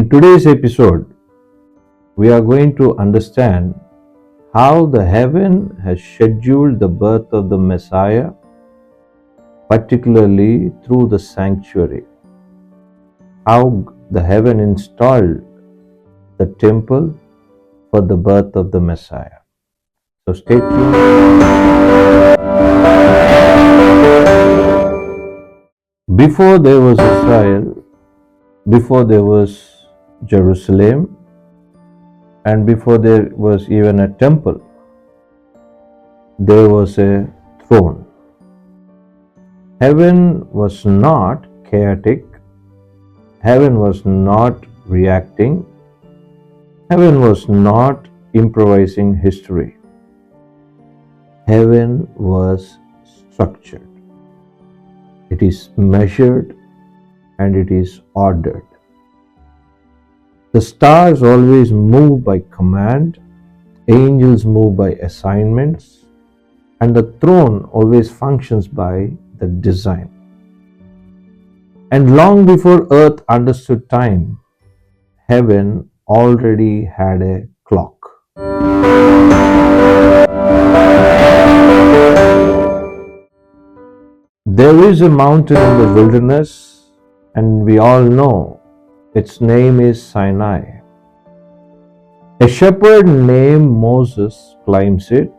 In today's episode, we are going to understand how the heaven has scheduled the birth of the Messiah, particularly through the sanctuary. How the heaven installed the temple for the birth of the Messiah. So stay tuned. Before there was Israel, before there was Jerusalem, and before there was even a temple, there was a throne. Heaven was not chaotic. Heaven was not reacting. Heaven was not improvising history. Heaven was structured. It is measured and it is ordered. The stars always move by command, angels move by assignments, and the throne always functions by the design. And long before earth understood time, heaven already had a clock. There is a mountain in the wilderness, and we all know its name is Sinai. A shepherd named Moses climbs it.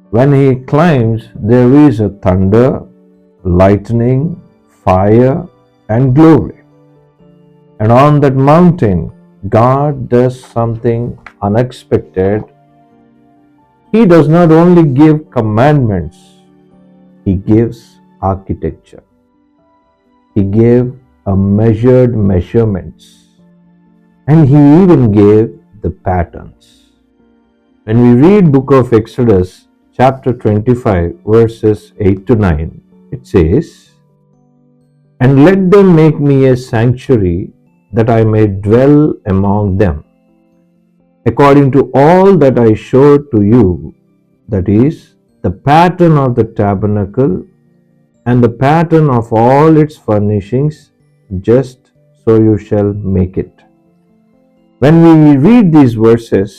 When he climbs, there is a thunder, lightning, fire, and glory. And on that mountain, God does something unexpected. He does not only give commandments, He gives architecture. He gave measured measurements, and He even gave the patterns. When we read book of Exodus chapter 25 verses 8 to 9, it says, "And let them make me a sanctuary that I may dwell among them, according to all that I showed to you, that is, the pattern of the tabernacle and the pattern of all its furnishings, just so you shall make it." When we read these verses,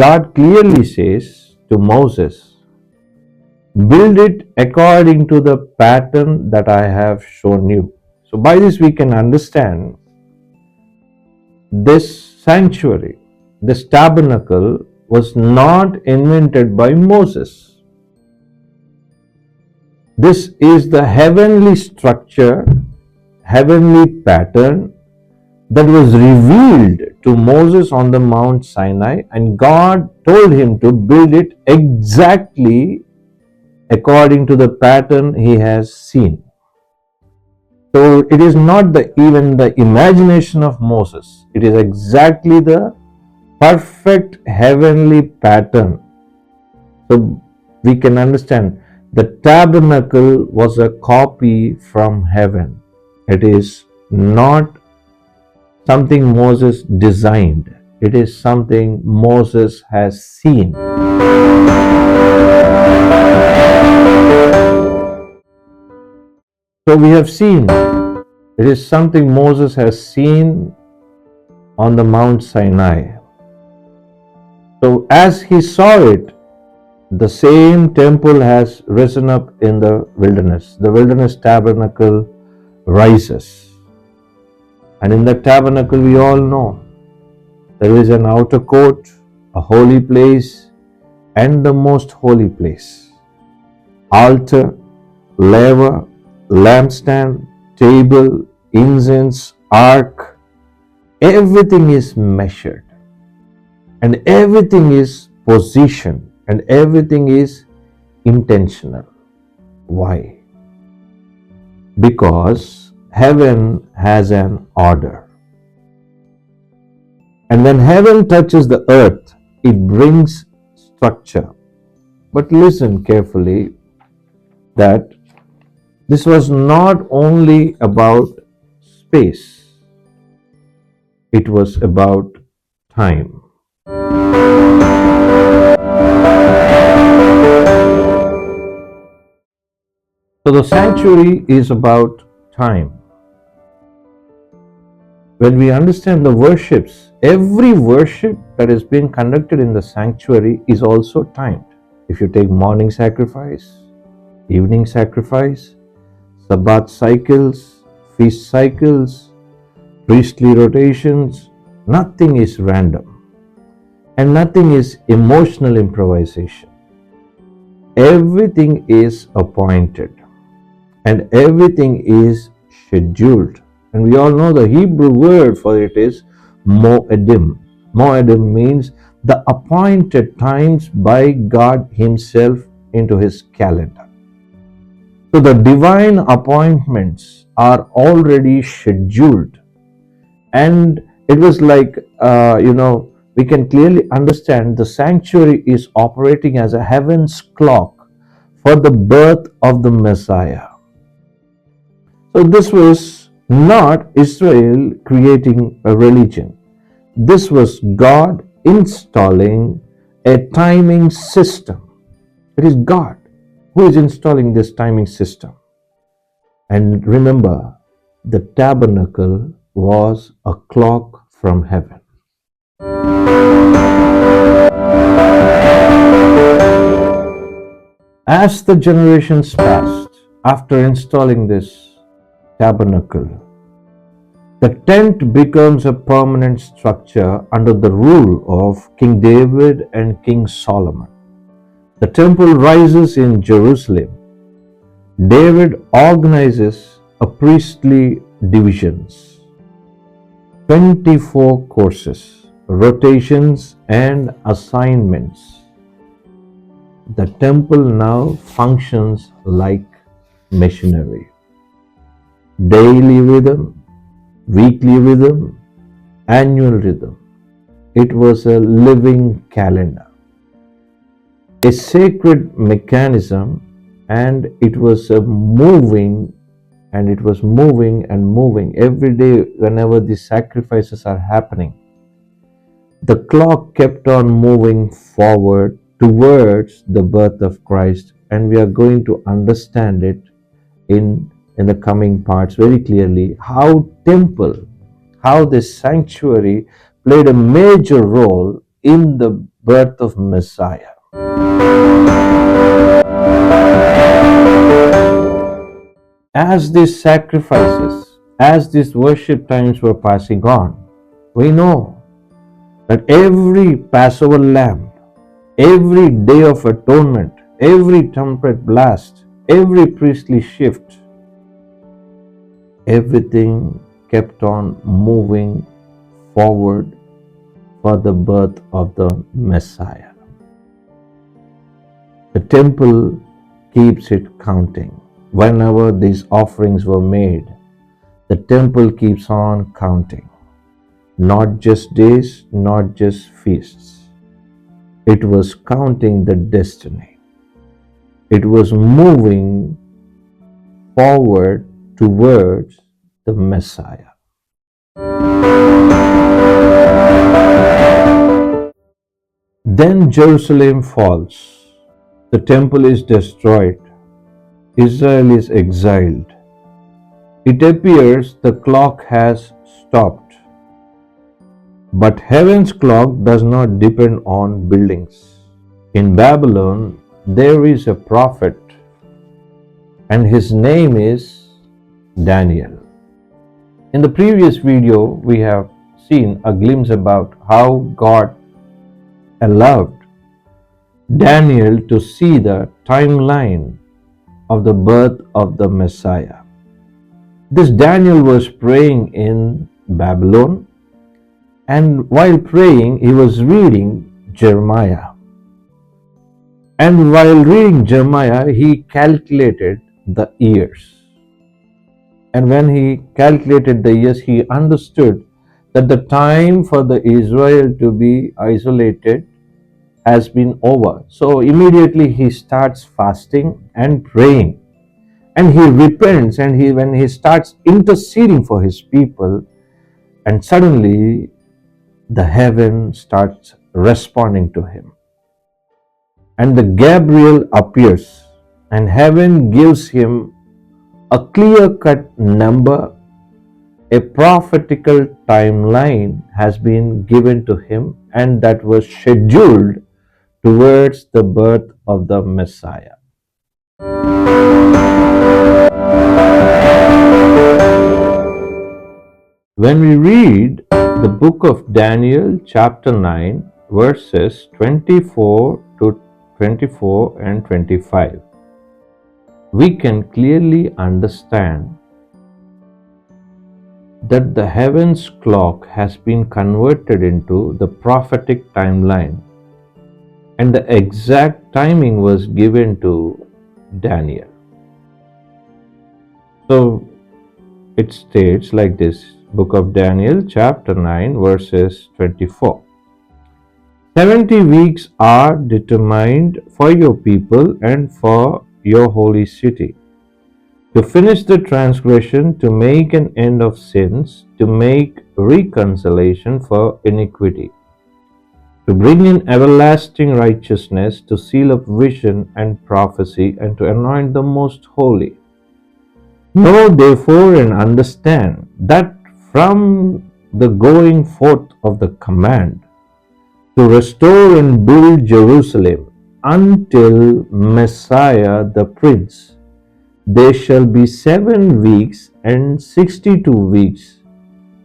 God clearly says to Moses, "Build it according to the pattern that I have shown you." So by this we can understand this sanctuary, this tabernacle was not invented by Moses. This is the heavenly structure, heavenly pattern that was revealed to Moses on the Mount Sinai, and God told him to build it exactly according to the pattern he has seen. So it is not even the imagination of Moses. It is exactly the perfect heavenly pattern. So we can understand the tabernacle was a copy from heaven. It is not something Moses designed. It is something Moses has seen. So we have seen, it is something Moses has seen on the Mount Sinai. So as he saw it, the same temple has risen up in the wilderness. The wilderness tabernacle rises. And in the tabernacle, we all know there is an outer court, a holy place, and the most holy place. Altar, laver, lampstand, table, incense, ark, everything is measured. And everything is positioned. And everything is intentional. Why? Because heaven has an order. And when heaven touches the earth, it brings structure. But listen carefully that this was not only about space, it was about time. So the sanctuary is about time. When we understand the worships, every worship that is being conducted in the sanctuary is also timed. If you take morning sacrifice, evening sacrifice, Sabbath cycles, feast cycles, priestly rotations, nothing is random and nothing is emotional improvisation. Everything is appointed and everything is scheduled. And we all know the Hebrew word for it is moedim. Moedim means the appointed times by God Himself into His calendar. So the divine appointments are already scheduled. And it was like, we can clearly understand the sanctuary is operating as a heaven's clock for the birth of the Messiah. So this was not Israel creating a religion. This was God installing a timing system. It is God who is installing this timing system. And remember, the tabernacle was a clock from heaven. As the generations passed, after installing this tabernacle, the tent becomes a permanent structure under the rule of King David and King Solomon. The temple rises in Jerusalem. David organizes a priestly divisions, 24 courses, rotations and assignments. The temple now functions like machinery. Daily rhythm, weekly rhythm, annual rhythm. It was a living calendar, a sacred mechanism, and it was moving and moving every day whenever the sacrifices are happening. The clock kept on moving forward towards the birth of Christ, and we are going to understand it in the coming parts very clearly how this sanctuary played a major role in the birth of Messiah. As these sacrifices, as these worship times were passing on, we know that every Passover lamb, every day of atonement, every trumpet blast, every priestly shift, everything kept on moving forward for the birth of the Messiah. The temple keeps it counting. Whenever these offerings were made, the temple keeps on counting. Not just days, not just feasts. It was counting the destiny. It was moving forward towards the Messiah. Then Jerusalem falls. The temple is destroyed. Israel is exiled. It appears the clock has stopped. But heaven's clock does not depend on buildings. In Babylon, there is a prophet, and his name is Daniel. In the previous video, we have seen a glimpse about how God allowed Daniel to see the timeline of the birth of the Messiah. This Daniel was praying in Babylon, and while praying, he was reading Jeremiah. And while reading Jeremiah, he calculated the years. And when he calculated the years, he understood that the time for the Israel to be isolated has been over. So immediately he starts fasting and praying. And he repents, and when he starts interceding for his people, and suddenly the heaven starts responding to him. And the Gabriel appears, and heaven gives him a clear-cut number A prophetical timeline has been given to him, and that was scheduled towards the birth of the Messiah. When we read the book of Daniel, chapter 9, verses 24 to 24 and 25, we can clearly understand that the heavens clock has been converted into the prophetic timeline, and the exact timing was given to Daniel. So it states like this, book of Daniel, chapter 9, verses 24. 70 weeks are determined for your people and for your holy city, to finish the transgression, to make an end of sins, to make reconciliation for iniquity, to bring in everlasting righteousness, to seal up vision and prophecy, and to anoint the most holy. Know therefore and understand that from the going forth of the command to restore and build Jerusalem until Messiah the Prince, there shall be 7 weeks and 62 weeks.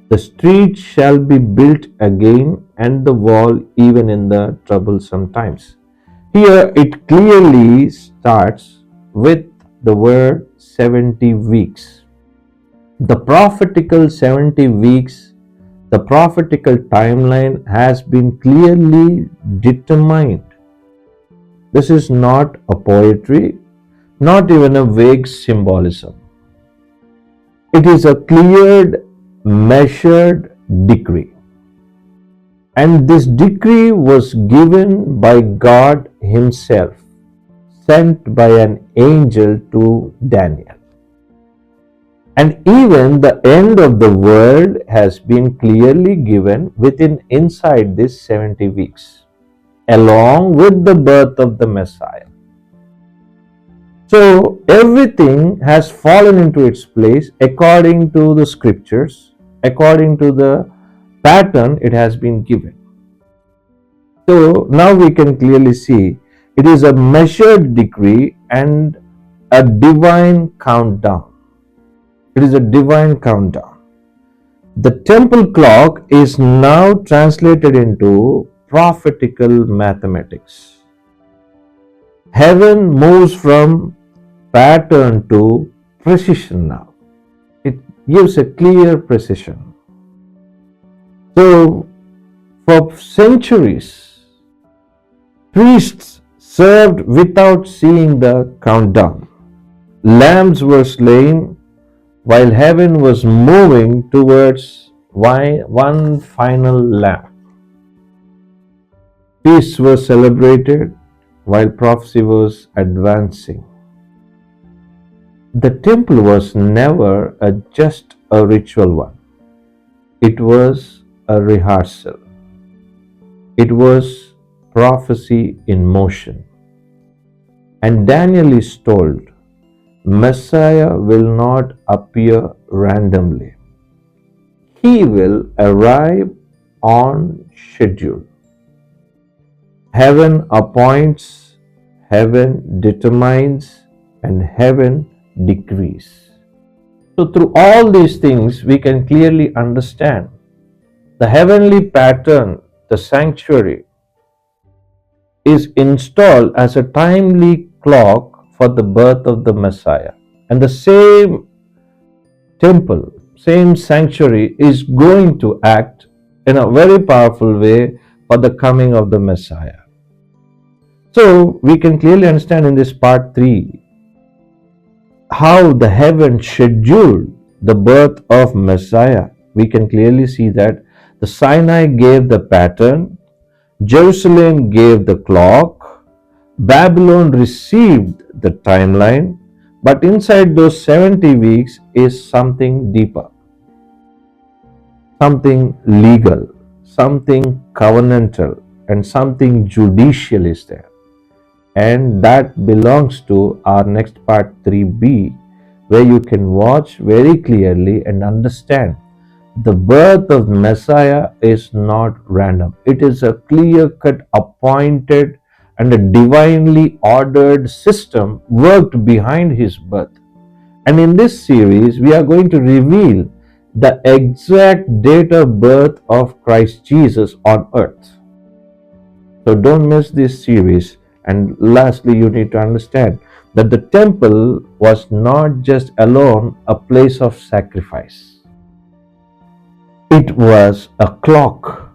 The street shall be built again, and the wall even in the troublesome times. Here it clearly starts with the word 70 weeks. The prophetical 70 weeks, the prophetical timeline has been clearly determined. This is not a poetry, not even a vague symbolism. It is a cleared, measured decree. And this decree was given by God Himself, sent by an angel to Daniel. And even the end of the world has been clearly given inside these 70 weeks, along with the birth of the Messiah. So everything has fallen into its place according to the scriptures, according to the pattern it has been given. So now we can clearly see it is a measured decree and a divine countdown. It is a divine countdown. The temple clock is now translated into prophetical mathematics. Heaven moves from pattern to precision now. It gives a clear precision. So, for centuries, priests served without seeing the countdown. Lambs were slain while heaven was moving towards one final lamb. Feasts were celebrated while prophecy was advancing. The temple was never just a ritual one. It was a rehearsal. It was prophecy in motion. And Daniel is told, Messiah will not appear randomly. He will arrive on schedule. Heaven appoints, heaven determines, and heaven decrees. So through all these things, we can clearly understand the heavenly pattern, the sanctuary, is installed as a timely clock for the birth of the Messiah. And the same temple, same sanctuary is going to act in a very powerful way for the coming of the Messiah. So we can clearly understand in this part 3 how the heaven scheduled the birth of Messiah. We can clearly see that the Sinai gave the pattern, Jerusalem gave the clock, Babylon received the timeline, but inside those 70 weeks is something deeper, something legal, something covenantal, and something judicial is there. And that belongs to our next part 3b, where you can watch very clearly and understand The birth of Messiah is not random. It is a clear-cut, appointed, and a divinely ordered system worked behind his birth. And in this series, we are going to reveal the exact date of birth of Christ Jesus on earth. So don't miss this series. And lastly, you need to understand that the temple was not just alone a place of sacrifice. It was a clock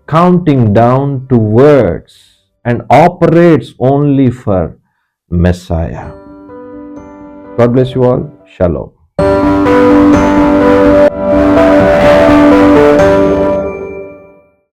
counting down to words and operates only for Messiah. God bless you all. Shalom.